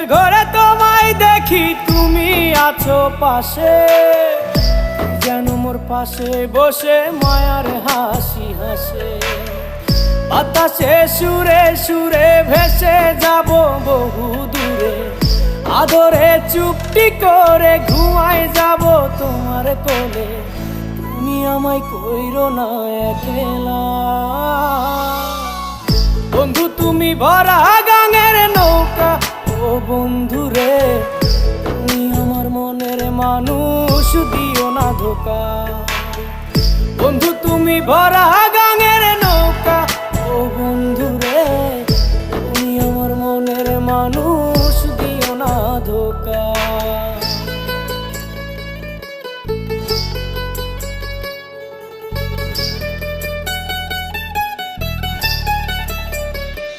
ঘুমের ঘরে তোমায় দেখি, তুমি আছো পাশে, যেন মোর পাশে বসে মায়ার হাসি হাসে। বাতাসে সুরে সুরে ভেসে যাব বহু দূরে, আদরে চুপটি করে ঘুমায় যাব তোমার কোলে। তুমি আমায় কইরো না একলা বন্ধু, তুমি ভরা গাঙের নৌকা। ও বন্ধু রে, তুমি আমার মনের মানুষ, দিও না ধোকা। বন্ধু তুমি ভরা